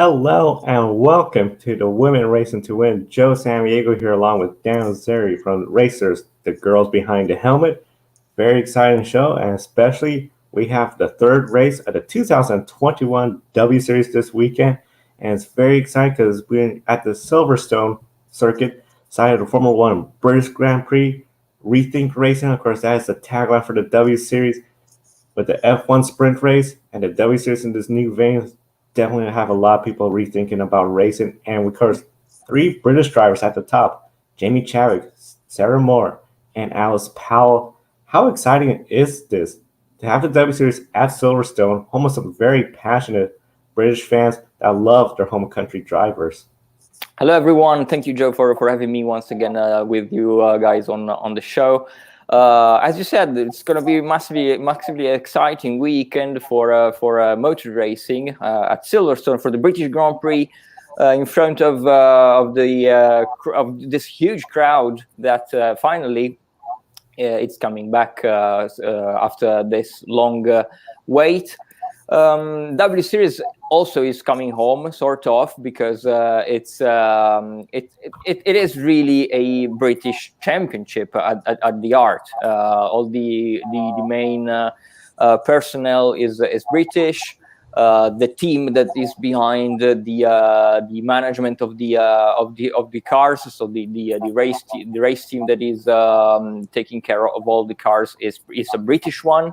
Hello and welcome to the Women Racing to Win. Joe Samaniego here along with Dan Zeri from Racers, the girls behind the helmet. Very exciting show, and especially we have the third race of the 2021 W Series this weekend. And it's very exciting because we're at the Silverstone circuit, side of the Formula One British Grand Prix. Rethink Racing, of course, that is the tagline for the W Series. With the F1 sprint race and the W Series in this new vein, definitely have a lot of people rethinking about racing. And of course, three British drivers at the top: Jamie Chadwick, Sarah Moore, and Alice Powell. How exciting is this to have the W Series at Silverstone, home of some very passionate British fans that love their home country drivers? Hello, everyone. Thank you, Joe, for having me once again with you guys on the show. As you said, it's going to be massively exciting weekend for motor racing at Silverstone for the British Grand Prix, in front of this huge crowd that finally it's coming back after this long wait. W Series also is coming home, sort of, because it is really a British championship at the art. All the main personnel is British. The team that is behind the management of the cars, so the race team that is taking care of all the cars is a British one.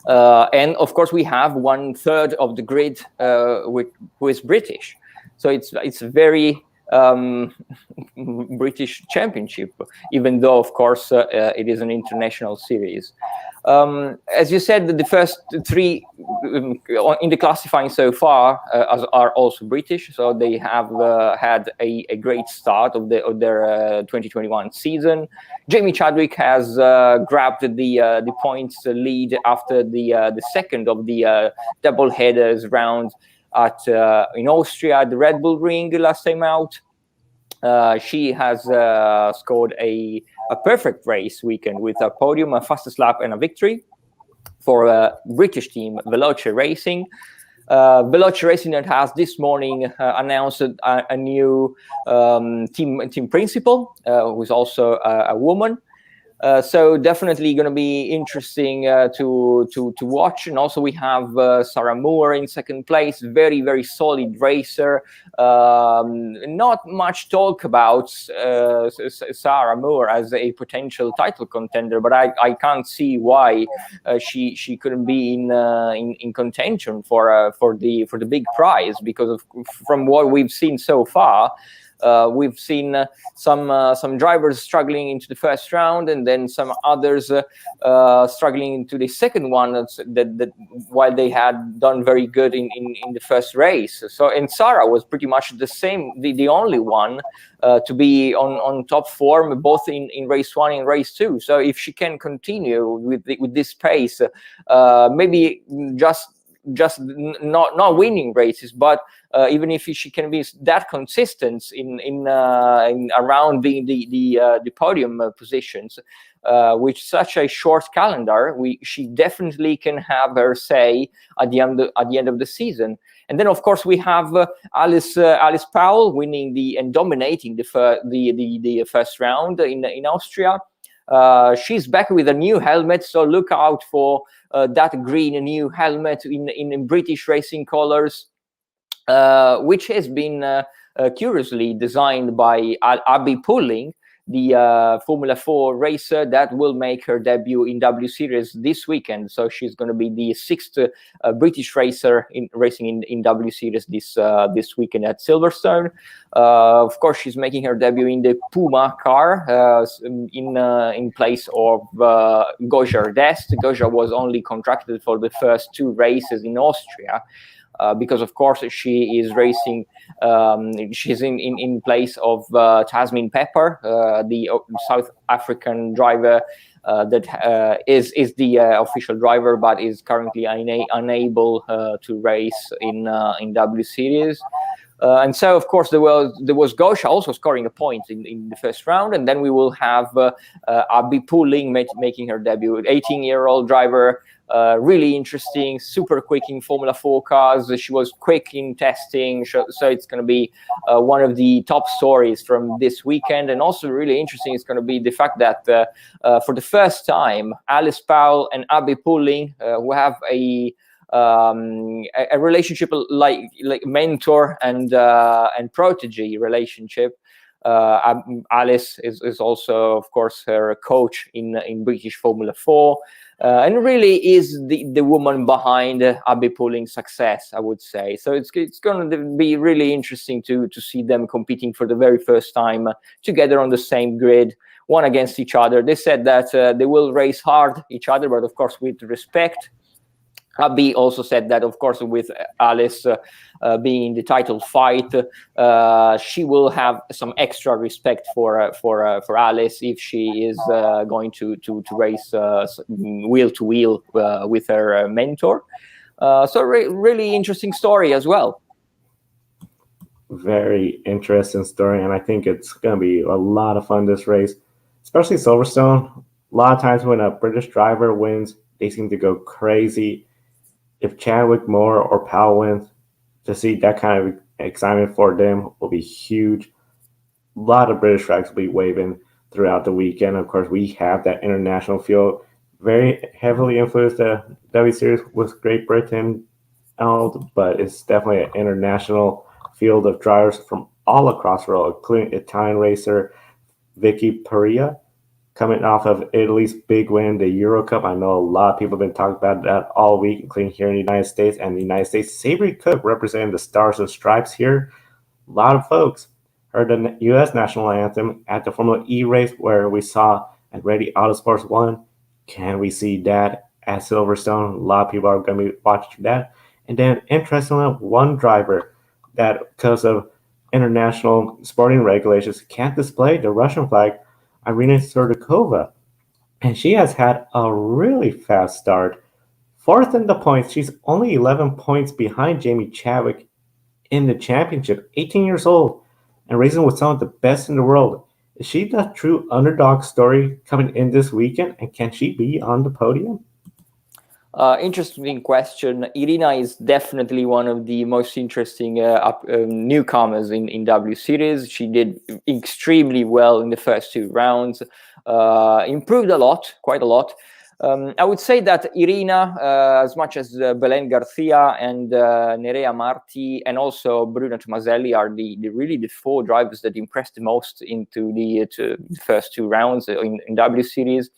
And of course, we have 1/3 of the grid who is British, so it's a very British championship, even though, of course, it is an international series. As you said, the first three in the classifying so far are also British, so they have had a great start of their 2021 season. Jamie Chadwick has grabbed the points lead after the second of the double headers round in Austria at the Red Bull Ring last time out. She has scored a perfect race weekend with a podium, a fastest lap, and a victory for a British team, Veloce Racing. Veloce Racing that has this morning announced a new team principal, who is also a woman. So definitely going to be interesting to watch. And also we have Sarah Moore in second place, very solid racer. Not much talk about Sarah Moore as a potential title contender, but I can't see why she couldn't be in contention for the big prize, because from what we've seen so far. We've seen some drivers struggling into the first round, and then some others struggling into the second one. That while they had done very good in the first race. So, and Sarah was pretty much the only one to be on top form, both in race 1 and race 2. So if she can continue with this pace, maybe just not winning races, but even if she can be that consistent in around being the podium positions, with such a short calendar, she definitely can have her say at the end of the season. And then, of course, we have Alice Powell winning and dominating the first round in Austria. She's back with a new helmet, so look out for that green new helmet in British racing colors, which has been curiously designed by Abby Pulling, the Formula 4 racer that will make her debut in W Series this weekend. So she's going to be the 6th British racer racing in W Series this weekend at Silverstone. Of course, she's making her debut in the Puma car in place of Goja Dest. Goja was only contracted for the first 2 races in Austria. Because of course she is racing, she's in place of Tasmin Pepper, the South African driver that is the official driver, but is currently unable to race in W Series. And so, of course, there was Gosha also scoring a point in the first round, and then we will have Abby Pulling making her debut, 18-year-old driver. Really interesting, super quick in Formula 4 cars. She was quick in testing, so it's going to be one of the top stories from this weekend. And also really interesting is going to be the fact that for the first time, Alice Powell and Abby Pulling, who have a relationship like mentor and protege relationship. Alice is also, of course, her coach in British Formula 4. And really is the woman behind Abby Pulling's success, I would say. So it's going to be really interesting to see them competing for the very first time together on the same grid, one against each other. They said that they will race hard each other, but of course with respect. Abby also said that, of course, with Alice being in the title fight, she will have some extra respect for Alice if she is going to race wheel to wheel with her mentor. So really interesting story as well. Very interesting story, and I think it's going to be a lot of fun this race, especially Silverstone. A lot of times when a British driver wins, they seem to go crazy. If Chadwick, Moore, or Powell wins, to see that kind of excitement for them will be huge. A lot of British flags will be waving throughout the weekend. Of course, we have that international field, very heavily influenced the W Series with Great Britain, but it's definitely an international field of drivers from all across the world, including Italian racer Vicky Perea, coming off of Italy's big win, the Euro Cup. I know a lot of people have been talking about that all week, including here in the United States. And the United States, Sabrina Cook representing the Stars and Stripes here. A lot of folks heard the U.S. national anthem at the Formula E race where we saw at Ready Autosports 1. Can we see that at Silverstone? A lot of people are going to be watching that. And then, interestingly, one driver that, because of international sporting regulations, can't display the Russian flag, Irina Serdukova, and she has had a really fast start. Fourth in the points, she's only 11 points behind Jamie Chadwick in the championship, 18 years old, and racing with some of the best in the world. Is she the true underdog story coming in this weekend, and can she be on the podium? Interesting question. Irina is definitely one of the most interesting newcomers in W Series. She did extremely well in the first two rounds, improved a lot, quite a lot. I would say that Irina, as much as Belen Garcia and Nerea Marti and also Bruno Tomaselli are really the four drivers that impressed the most into the first two rounds in W Series.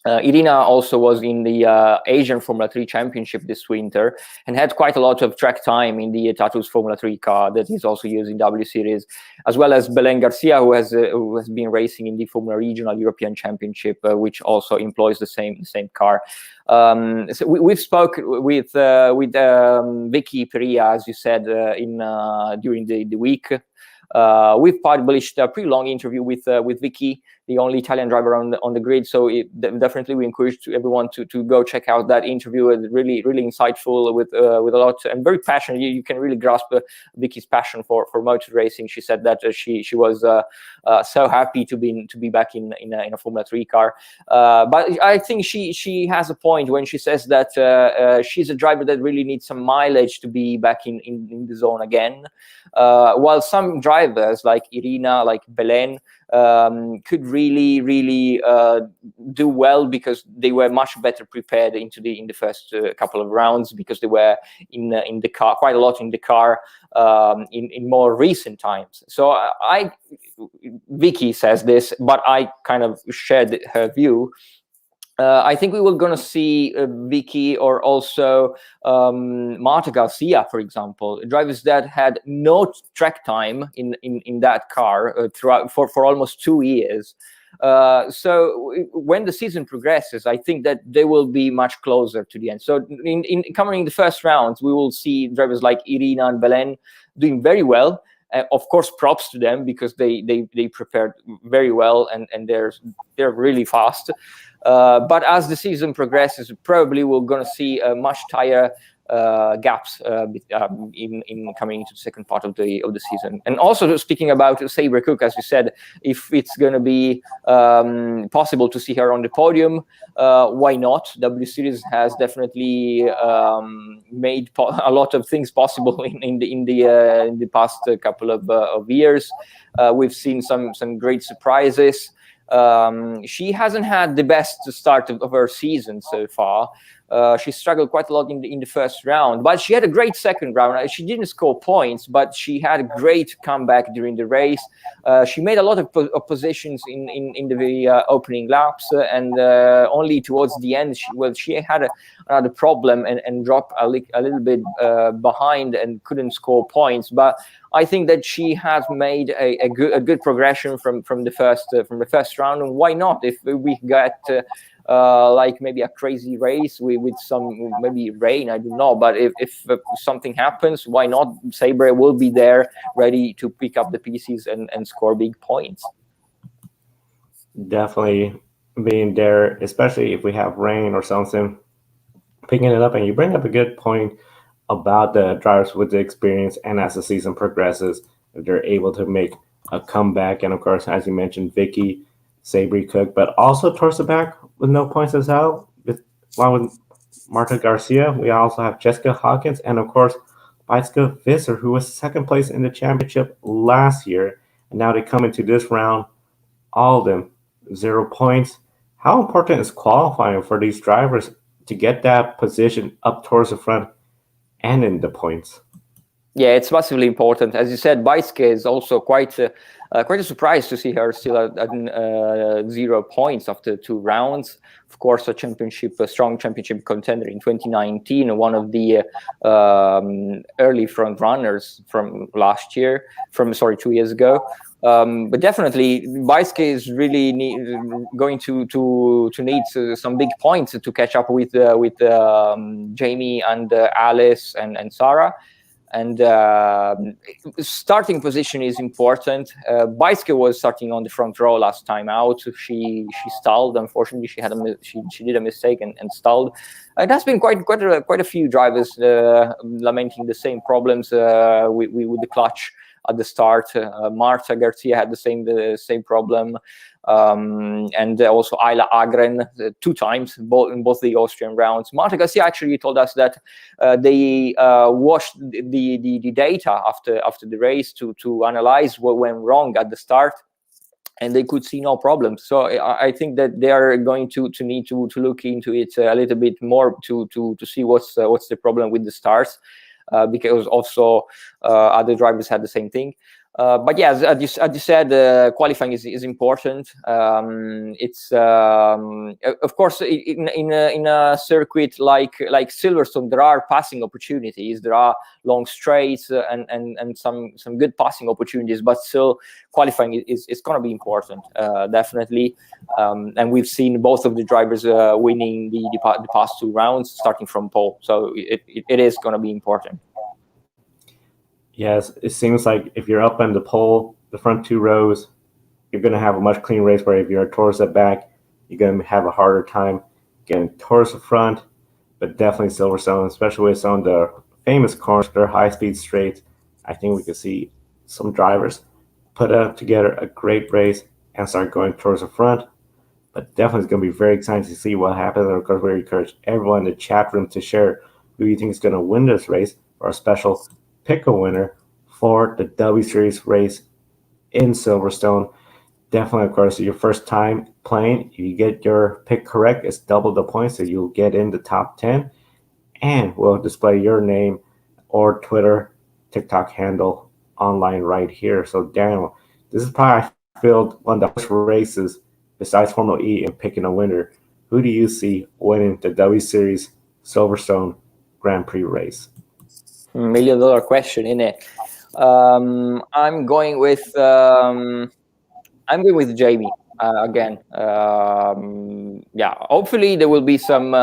Irina also was in the Asian Formula 3 Championship this winter and had quite a lot of track time in the Tatus Formula 3 car that is also used in W Series, as well as Belen Garcia, who has been racing in the Formula Regional European Championship, which also employs the same car. So we've spoke with Vicky Perea, as you said, during the week. We've published a pretty long interview with Vicky, the only Italian driver on the grid. So definitely we encourage everyone to go check out that interview. It's really insightful with a lot and very passionate. You can really grasp Vicky's passion for motor racing. She said that she was so happy to be back in a Formula 3 car. But I think she has a point when she says that she's a driver that really needs some mileage to be back in the zone again. While some drivers like Irina, like Belen, could really do well because they were much better prepared in the first couple of rounds, because they were in the car quite a lot in the car in more recent times. So Vicky says this, but I kind of shared her view. I think we were going to see Vicky or also Marta Garcia, for example, drivers that had no track time in that car throughout for almost 2 years. So when the season progresses, I think that they will be much closer to the end. So in covering the first rounds, we will see drivers like Irina and Belen doing very well. Of course, props to them because they prepared very well and they're really fast. But as the season progresses, probably we're going to see a much tighter gaps in coming into the second part of the season. And also speaking about Sabre Cook, as you said, if it's going to be possible to see her on the podium, why not? W Series has definitely made a lot of things possible in the past couple of years. We've seen some great surprises. She hasn't had the best start of her season so far. She struggled quite a lot in the first round, but she had a great second round. She didn't score points, but she had a great comeback during the race. She made a lot of positions in the opening laps, and only towards the end, she had another problem and dropped a little bit behind and couldn't score points. But I think that she has made a good progression from the first round. And why not? If we get like maybe a crazy race with some maybe rain, I don't know. But if something happens, why not? Sabre will be there, ready to pick up the pieces and score big points. Definitely being there, especially if we have rain or something, picking it up. And you bring up a good point about the drivers with the experience, and as the season progresses, if they're able to make a comeback. And of course, as you mentioned, Vicky, Sabre Cook, but also towards the back with no points as well, along with Marta Garcia. We also have Jessica Hawkins, and of course, Beitske Visser, who was second place in the championship last year. And now they come into this round, all of them 0 points. How important is qualifying for these drivers to get that position up towards the front and in the points? Yeah, it's massively important. As you said, Beitske is also quite a surprise to see her still at 0 points after 2 rounds. Of course, a strong championship contender in 2019, one of the early front runners from 2 years ago. But definitely, Beitske is really going to need some big points to catch up with Jamie and Alice and Sarah. And starting position is important. Beitske was starting on the front row last time out. She stalled. Unfortunately, she did a mistake and stalled. It has been quite a few drivers lamenting the same problems with the clutch at the start. Marta Garcia had the same problem, and also Ayla Agren 2 times, in both the Austrian rounds. Marta Garcia actually told us that they watched the data after the race to analyze what went wrong at the start, and they could see no problem. So I think that they are going to need to look into it a little bit more to see what's the problem with the stars. Because also other drivers had the same thing. But yeah, as you said, qualifying is important. It's of course in a circuit like Silverstone, there are passing opportunities. There are long straights and some good passing opportunities. But still, qualifying is going to be important, definitely. And we've seen both of the drivers winning the past 2 rounds, starting from pole. So it is going to be important. Yes, it seems like if you're up on the pole, the front 2 rows, you're going to have a much cleaner race. Where if you're towards the back, you're going to have a harder time getting towards the front. But definitely Silverstone, especially with some of the famous corners, their high-speed straights, I think we could see some drivers put together a great race and start going towards the front. But definitely it's going to be very exciting to see what happens. And of course, we encourage everyone in the chat room to share who you think is going to win this race for a special pick a winner for the W Series race in Silverstone. Definitely, of course, your first time playing, if you get your pick correct, it's double the points, so you'll get in the top 10. And we'll display your name or Twitter, TikTok handle online right here. So, Daniel, this is probably, I feel, one of the first races besides Formula E in picking a winner. Who do you see winning the W Series Silverstone Grand Prix race? $1 million question, isn't it? I'm going with Jamie again. Yeah, hopefully there will be some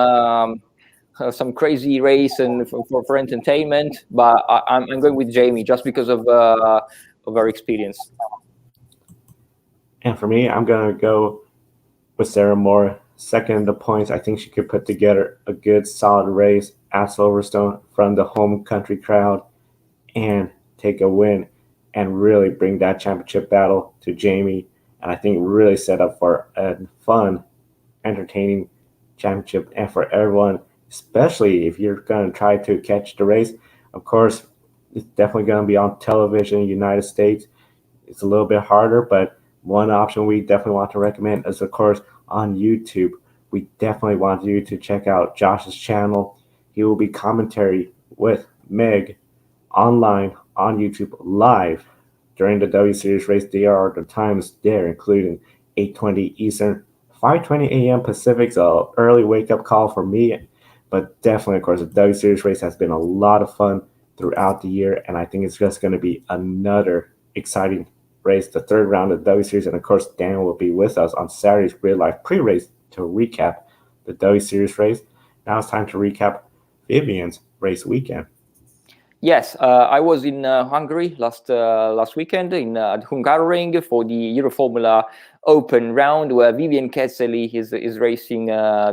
crazy race and for entertainment, but I'm going with Jamie just because of her experience. And for me, I'm gonna go with Sarah Moore, second in the points. I think she could put together a good, solid race at Silverstone from the home country crowd and take a win and really bring that championship battle to Jamie. And I think really set up for a fun, entertaining championship and for everyone, especially if you're going to try to catch the race. Of course, it's definitely going to be on television in the United States. It's a little bit harder, but one option we definitely want to recommend is, of course, on YouTube. We definitely want you to check out Josh's channel. He will be commentary with Meg online on YouTube live during the W Series race. There are the times there, including 8:20 Eastern, 5:20 a.m. Pacific, so early wake-up call for me. But definitely, of course, the W Series race has been a lot of fun throughout the year, and I think it's just going to be another exciting race, the third round of the W Series. And of course, Dan will be with us on Saturday's real life pre-race to recap the W Series race. Now it's time to recap Vivian's race weekend. Yes, I was in Hungary last weekend at Hungaroring for the Euroformula Open round, where Vivian Ketzeli is racing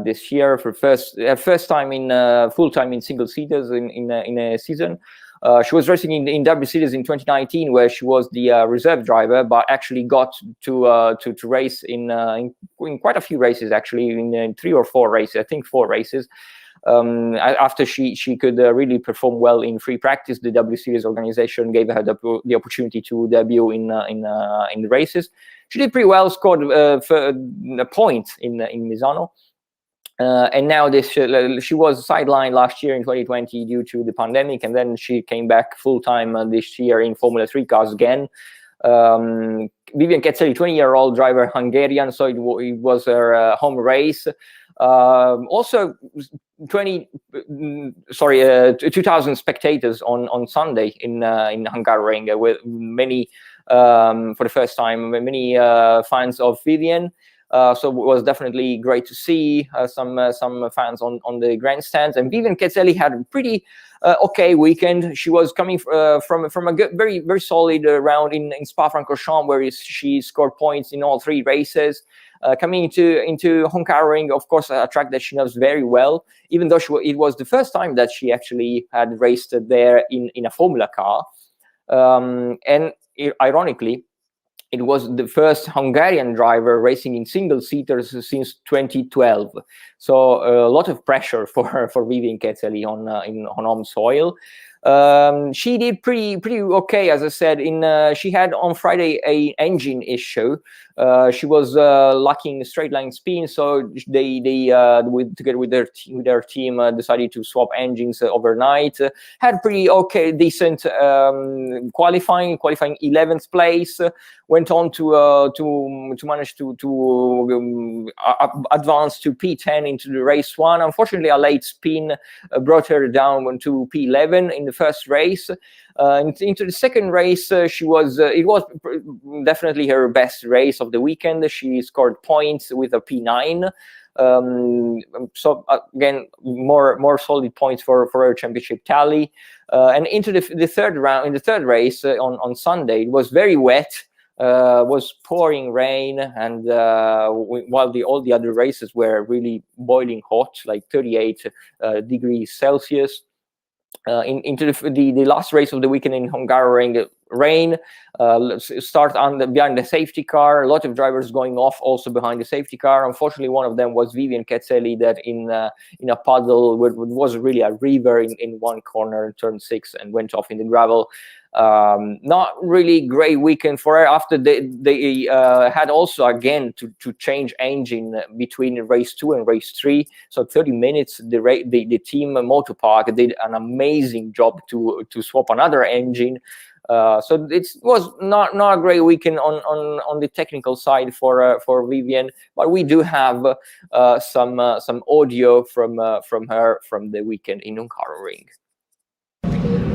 this year for first time in full time in single seaters in a season. She was racing in W Series in 2019, where she was the reserve driver, but actually got to race in quite a few races, actually in 3 or 4 races, I think 4 races. After she could really perform well in free practice, the W Series organization gave her the opportunity to debut in the races. She did pretty well, scored for a point in Misano. And now she was sidelined last year in 2020 due to the pandemic, and then she came back full time this year in Formula 3 cars again. Vivian Ketzeli, 20-year-old driver, Hungarian, so it was her home race. Also, 2,000 spectators on Sunday in Hungaroring, with many for the first time, many fans of Vivian. So it was definitely great to see some fans on the grandstands. And Vivian Ketzeli had a pretty okay weekend. She was coming from a good, very, very solid round in Spa-Francorchamps, where she scored points in all 3 races. Coming into Hungaroring, of course, a track that she knows very well, even though it was the first time that she actually had raced there in a Formula car. And ironically, it was the first Hungarian driver racing in single-seaters since 2012. So a lot of pressure for Vivian Ketzeli on home soil. She did pretty okay, as I said. She had on Friday a engine issue. She was lacking straight line spin, so they together with their team decided to swap engines overnight. Had pretty okay, decent qualifying 11th place. Went on to manage to advance to P10 into the race 1. Unfortunately, a late spin brought her down to P11 in the first race. Into the second race, it was definitely her best race of the weekend. She scored points with a P9. So again, more solid points for her championship tally. And into the third round, in the third race on Sunday, it was very wet. Was pouring rain, and while all the other races were really boiling hot, like 38 degrees Celsius. Into the last race of the weekend in Hungaroring, rain, start behind the safety car. A lot of drivers going off also behind the safety car. Unfortunately, one of them was Vivian Ketzeli, that in a puddle, was really a river in one corner, turn 6, and went off in the gravel. Not really great weekend for her. After they had also again to change engine between race 2 and race 3, so 30 minutes. The team Motopark did an amazing job to swap another engine. So it was not a great weekend on the technical side for Vivian, but we do have some audio from her from the weekend in Hungaroring.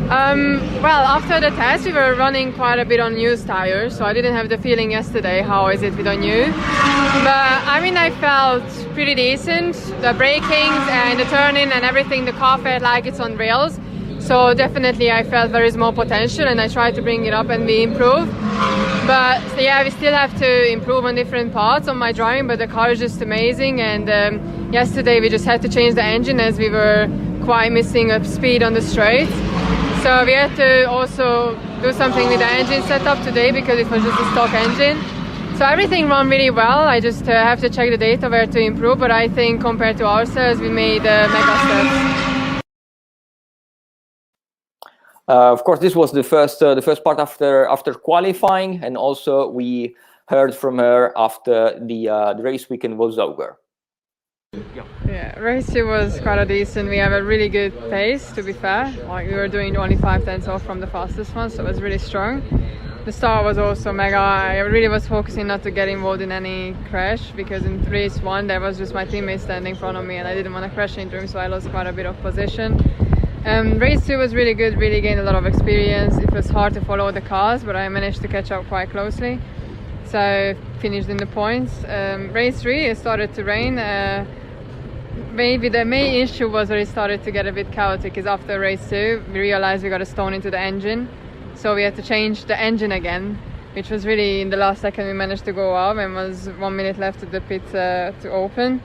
Well, after the test, we were running quite a bit on used tires, so I didn't have the feeling yesterday how is it with the new. But I mean, I felt pretty decent. The braking and the turning and everything, the car felt like it's on rails. So definitely I felt there is more potential, and I tried to bring it up and we improved. But so yeah, we still have to improve on different parts of my driving, but the car is just amazing. And yesterday we just had to change the engine as we were quite missing of speed on the straight. So we had to also do something with the engine setup today because it was just a stock engine. So everything ran really well. I just have to check the data where to improve, but I think compared to ourselves, we made mega steps. Of course, this was the first part after qualifying, and also we heard from her after the race weekend was over. Yeah, race 2 was quite a decent. We have a really good pace, to be fair. Like, we were doing only 5/10 off from the fastest one, so it was really strong. The start was also mega. I really was focusing not to get involved in any crash, because in race 1 there was just my teammate standing in front of me and I didn't want to crash into him, so I lost quite a bit of position. Race 2 was really good, really gained a lot of experience. It was hard to follow the cars, but I managed to catch up quite closely. So I finished in the points. Race 3, it started to rain. Maybe the main issue was where it started to get a bit chaotic is after race 2 we realized we got a stone into the engine, so we had to change the engine again, which was really in the last second we managed to go up, and was 1 minute left of the pit to open.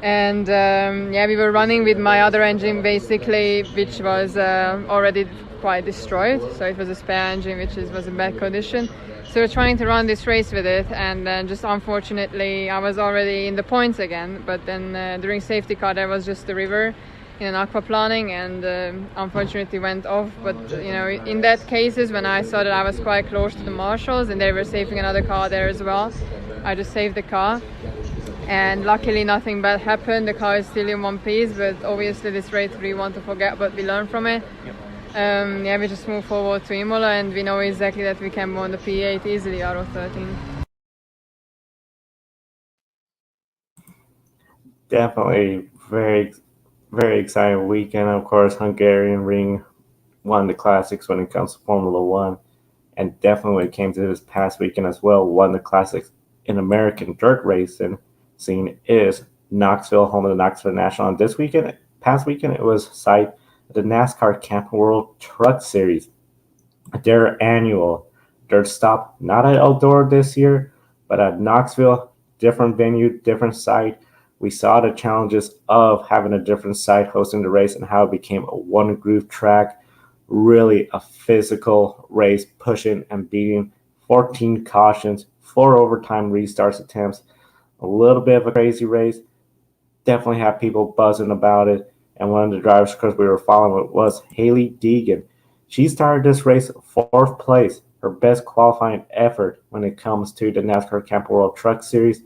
And yeah, we were running with my other engine basically, which was already quite destroyed, so it was a spare engine which was in bad condition. So we're trying to run this race with it, and then just unfortunately I was already in the points again, but then during safety car there was just the river in an aquaplaning, and unfortunately went off. But you know, in that cases when I saw that I was quite close to the marshals and they were saving another car there as well, I just saved the car, and luckily nothing bad happened. The car is still in one piece, but obviously this race we want to forget what we learned from it. Yeah, we just move forward to Imola, and we know exactly that we can win the P8 easily out of 13. Definitely very, very exciting weekend. Of course, Hungarian Ring won the classics when it comes to Formula One, and definitely when it came to this past weekend as well, won the classics in American dirt racing scene is Knoxville, home of the Knoxville National. And this weekend, past weekend, it was site the NASCAR Camping World Truck Series, their annual dirt stop, not at Eldora this year, but at Knoxville, different venue, different site. We saw the challenges of having a different site hosting the race and how it became a one groove track, really a physical race, pushing and beating, 14 cautions, 4 overtime restarts attempts, a little bit of a crazy race. Definitely have people buzzing about it. And one of the drivers, because we were following it, was Hailie Deegan. She started this race 4th place, her best qualifying effort when it comes to the NASCAR Camping World Truck Series.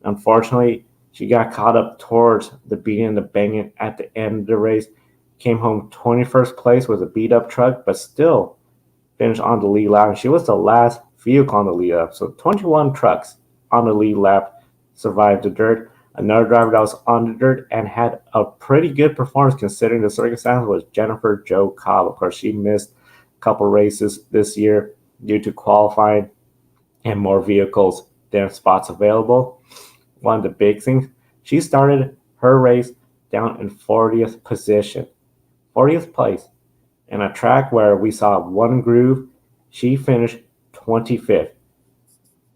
Unfortunately, she got caught up towards the beating and the banging at the end of the race. Came home 21st place with a beat-up truck, but still finished on the lead lap. And she was the last vehicle on the lead lap. So 21 trucks on the lead lap survived the dirt. Another driver that was on the dirt and had a pretty good performance considering the circumstances was Jennifer Jo Cobb. Of course, she missed a couple races this year due to qualifying and more vehicles than spots available. One of the big things, she started her race down in 40th position, 40th place. In a track where we saw one groove, she finished 25th,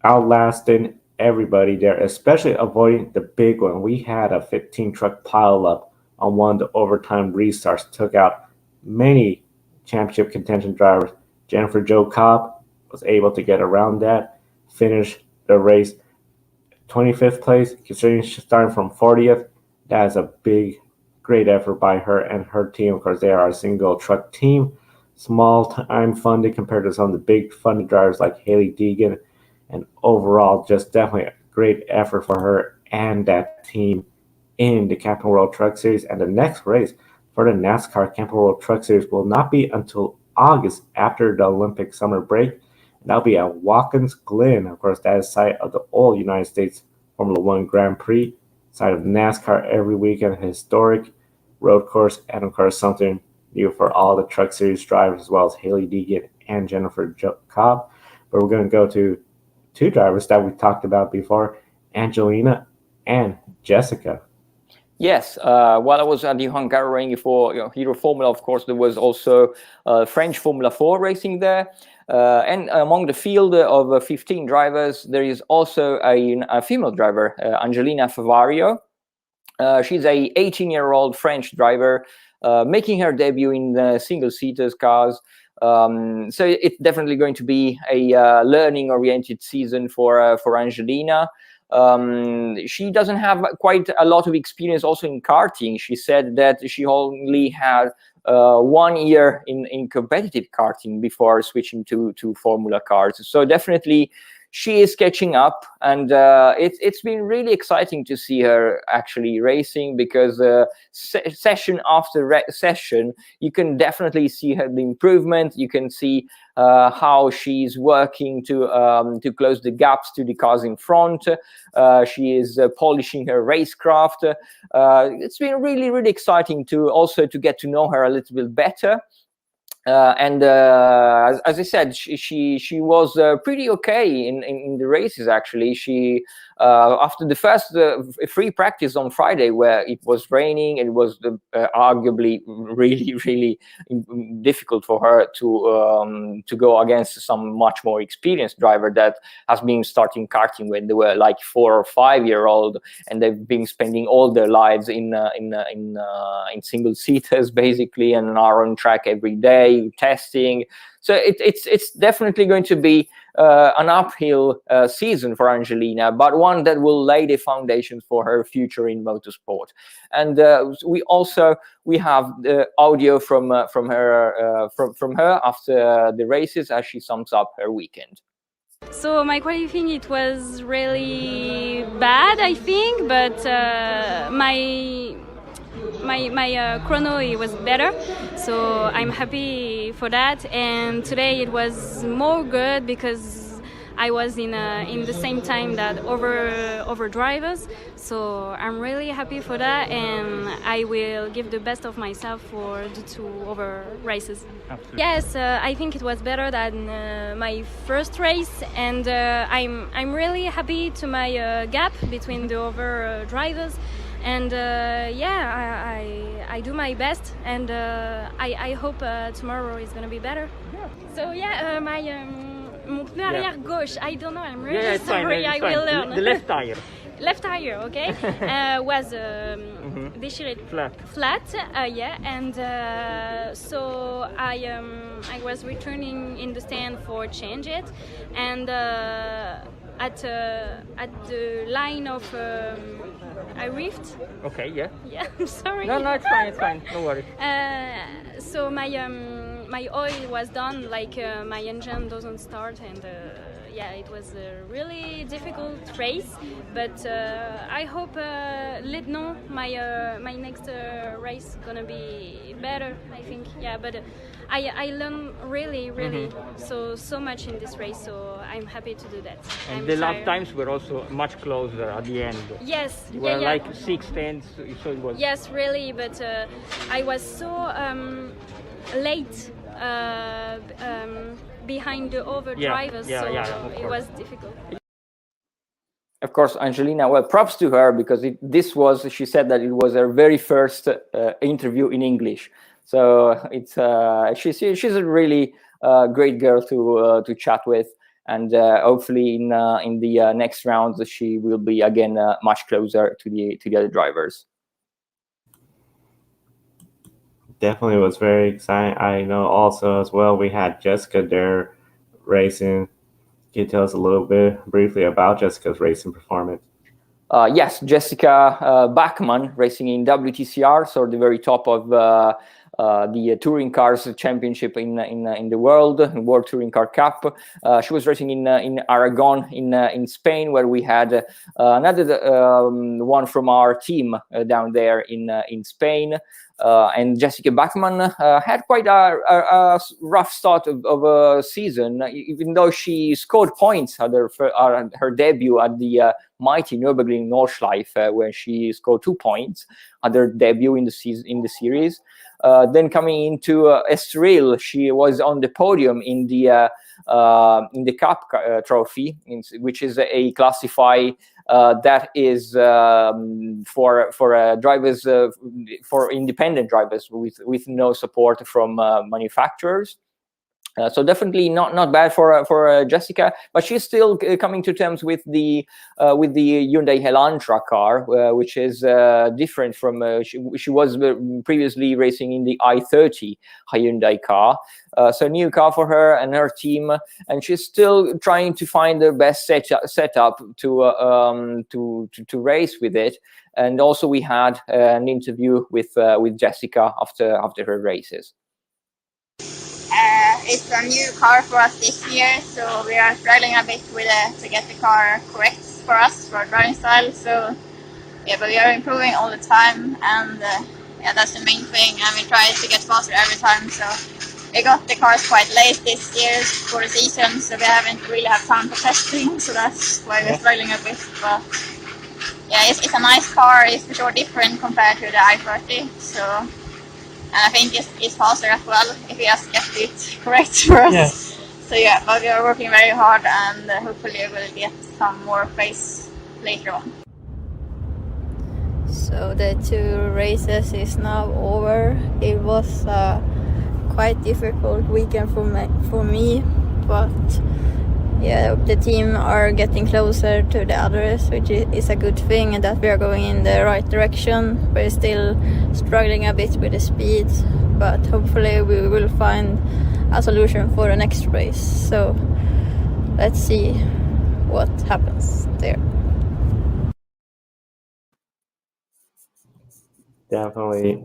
outlasting everybody there, especially avoiding the big one. We had a 15 truck pile up on one of the overtime restarts, took out many championship contention drivers. Jennifer Jo Cobb was able to get around that, finish the race 25th place, considering she's starting from 40th. That is a big, great effort by her and her team. Of course, they are a single truck team, small time funded compared to some of the big funded drivers like Hailie Deegan. And overall, just definitely a great effort for her and that team in the Camping World Truck Series. And the next race for the NASCAR Camping World Truck Series will not be until August after the Olympic summer break. And that'll be at Watkins Glen. Of course, that is site of the old United States Formula One Grand Prix, site of NASCAR every weekend, historic road course, and of course something new for all the Truck Series drivers as well as Hailie Deegan and Jennifer Jo Cobb. But we're going to go to 2 drivers that we talked about before, Angelina and Jessica. Yes, while I was at the Hungarian Ring for Hero Formula, of course, there was also French Formula 4 racing there. And among the field of 15 drivers, there is also a female driver, Angelina Favario. She's a 18-year-old French driver. making her debut in single-seaters cars. So it's definitely going to be a learning-oriented season for Angelina. She doesn't have quite a lot of experience also in karting. She said that she only had 1 year in competitive karting before switching to Formula cars. So definitely she is catching up, and it's been really exciting to see her actually racing, because session after session you can definitely see her the improvement. You can see how she's working to close the gaps to the cars in front. She is polishing her racecraft. It's been really exciting to get to know her a little bit better. And as I said, she was pretty okay in the races. Actually, she after the first free practice on Friday, where it was raining, it was arguably really difficult for her to go against some much more experienced driver that has been starting karting when they were like 4 or 5 year old, and they've been spending all their lives in single seaters basically, and are on track every day testing. So it's definitely going to be an uphill season for Angelina, but one that will lay the foundations for her future in motorsport. And we have the audio from her after the races, as she sums up her weekend. So my qualifying, it was really bad, I think, but my chrono, it was better, so I'm happy for that. And today it was more good because I was in the same time that over drivers, so I'm really happy for that, and I will give the best of myself for the 2 over races. Absolutely. Yes, I think it was better than my first race, and I'm really happy to my gap between the over drivers. And I do my best, and I hope tomorrow is gonna be better. Yeah. So mon pneu arrière gauche, I don't know, I'm really sorry, I will learn. The left tire. Left tire, okay, was déchiré. Flat, yeah, and so I was returning in the stand for change it, and at the line of I rift. Okay, yeah. Yeah, I'm sorry. No, it's fine. No worries. So my oil was done, like my engine doesn't start, and it was a really difficult race. But I hope my next race gonna be better, I think. Yeah, but I learned really so much in this race, so I'm happy to do that. And the lap times were also much closer at the end. Yes, you were like 6 tenths, so it was. Yes, really, but I was so late behind the other drivers, so it was difficult. Of course, Angelina, well, props to her, because she said that it was her very first interview in English. So it's she's a really great girl to chat with, and hopefully in the next rounds she will be again much closer to the other drivers. Definitely was very exciting. I know also as well we had Jessica there racing. Can you tell us a little bit briefly about Jessica's racing performance? Yes, Jessica Bachmann racing in WTCR, so the very top of the touring cars championship in the world Touring Car Cup. She was racing in Aragon in Spain, where we had another one from our team down there in Spain. And Jessica Bachmann had quite a rough start of a season, even though she scored points at her debut at the mighty Nürburgring Nordschleife, where she scored 2 points at her debut in the series. Then coming into Estoril, she was on the podium in the Cup Trophy, which is a classify that is for drivers, for independent drivers with no support from manufacturers. So definitely not bad for Jessica, but she's still coming to terms with the Hyundai Elantra car, which is different from she was previously racing in the i30 Hyundai car. So new car for her and her team, and she's still trying to find the best setup to race with it. And also we had an interview with Jessica after her races. It's a new car for us this year, so we are struggling a bit with to get the car correct for us, for our driving style. So yeah, but we are improving all the time, and yeah, that's the main thing. And we try to get faster every time. So we got the cars quite late this year for the season, so we haven't really had time for testing. So that's why we're struggling a bit. But yeah, it's a nice car. It's for sure different compared to the i30. So. And I think it's faster as well if we just get it correct for us. Yes. So yeah, but we are working very hard, and hopefully we will get some more place later on. So the 2 races is now over. It was a quite difficult weekend for me, but yeah, the team are getting closer to the others, which is a good thing, and that we are going in the right direction. We're still struggling a bit with the speed, but hopefully we will find a solution for the next race. So let's see what happens there. Definitely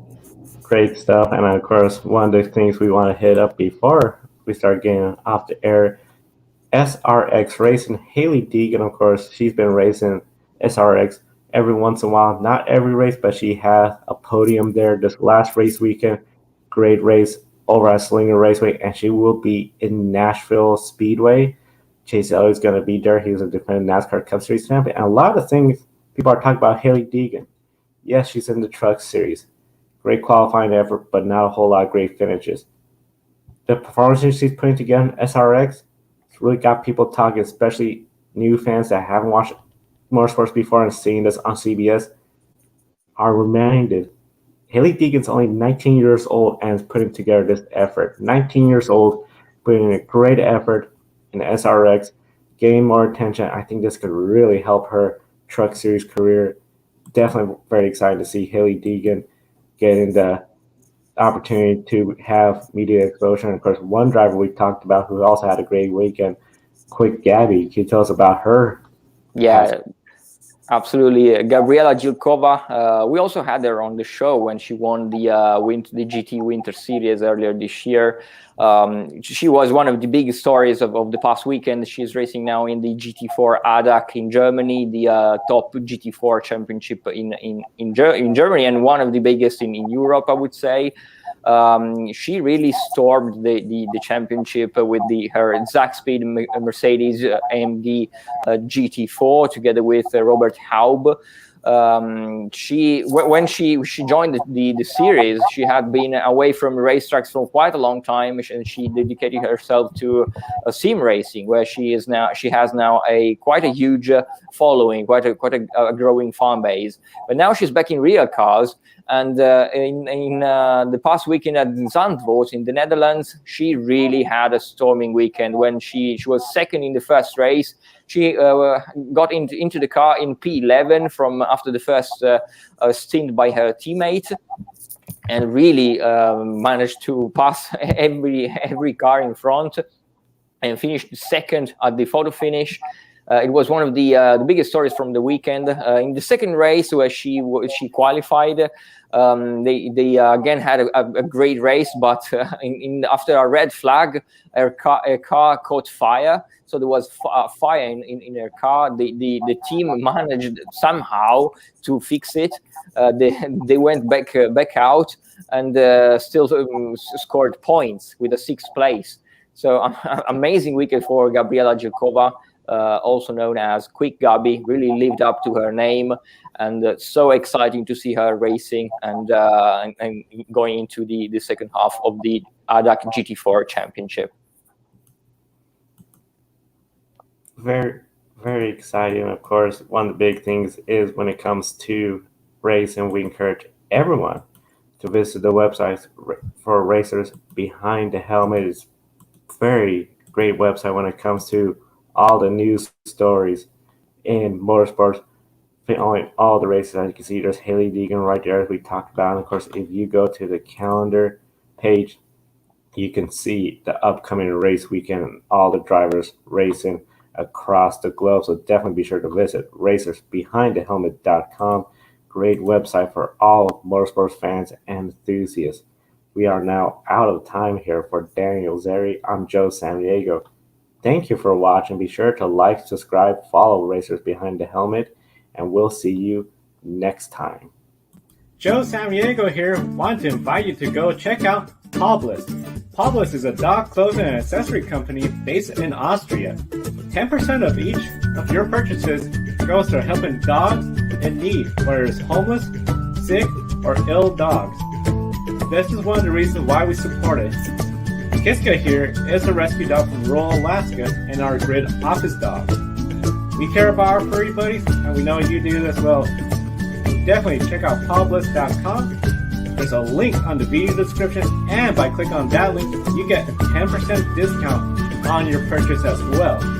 great stuff. And of course, one of the things we want to hit up before we start getting off the air, SRX racing. Hailie Deegan, of course, she's been racing SRX every once in a while. Not every race, but she had a podium there this last race weekend. Great race over at Slinger Raceway, and she will be in Nashville Speedway. Chase Elliott's going to be there. He's a defending NASCAR Cup Series champion. And a lot of things people are talking about Hailie Deegan. Yes, she's in the Truck Series. Great qualifying effort, but not a whole lot of great finishes. The performances she's putting together in SRX, it's really got people talking, especially new fans that haven't watched motorsports before and seeing this on CBS, are reminded Hailie Deegan's only 19 years old and is putting together this effort. 19 years old, putting in a great effort in SRX, getting more attention. I think this could really help her Truck Series career. Definitely very excited to see Hailie Deegan getting the opportunity to have media exposure. And of course, one driver we talked about who also had a great weekend, Quick Gabby. Can you tell us about her? Yeah, absolutely. Gabriela Jilkova, we also had her on the show when she won the GT Winter Series earlier this year. She was one of the biggest stories of the past weekend. She's racing now in the GT4 ADAC in Germany, the top GT4 championship in Germany, and one of the biggest in Europe, I would say. She really stormed the championship with her Zack Speed Mercedes AMG GT4 together with Robert Haub. When she joined the series, she had been away from racetracks for quite a long time, and she dedicated herself to sim racing, where she has now quite a huge following, quite a growing fan base. But now she's back in real cars. And in the past weekend at Zandvoort in the Netherlands, she really had a storming weekend when she was second in the first race. She got into the car in P11 from after the first stint by her teammate, and really managed to pass every car in front and finished second at the photo finish. It was one of the biggest stories from the weekend. In the second race, where she qualified, they again had a great race, but after a red flag, her car caught fire. So there was fire in her car. The team managed somehow to fix it. They went back out and still scored points with a 6th place. So amazing weekend for Gabriela Jilkova. Also known as Quick Gabi, really lived up to her name, and so exciting to see her racing and going into the second half of the ADAC GT4 Championship. Very, very exciting. Of course, one of the big things is when it comes to racing, we encourage everyone to visit the websites for racers behind the helmet. It's very great website when it comes to all the news stories in motorsports, following all the races. As you can see, there's Hailie, Deegan right there, as we talked about. And of course, if you go to the calendar page, you can see the upcoming race weekend and all the drivers racing across the globe. So definitely be sure to visit racersbehindthehelmet.com. Great website for all motorsports fans and enthusiasts. We are now out of time here for Daniel Zeri. I'm Joe Samaniego. Thank you for watching. Be sure to like, subscribe, follow Racers Behind the Helmet, and we'll see you next time. Joe Samaniego here. Want to invite you to go check out Publis. Publis is a dog clothing and accessory company based in Austria. 10% of each of your purchases goes to helping dogs in need, whether it's homeless, sick, or ill dogs. This is one of the reasons why we support it. Kiska here is a rescue dog from rural Alaska and our grid office dog. We care about our furry buddies, and we know you do as well. Definitely check out Publis.com. There's a link on the video description, and by clicking on that link, you get a 10% discount on your purchase as well.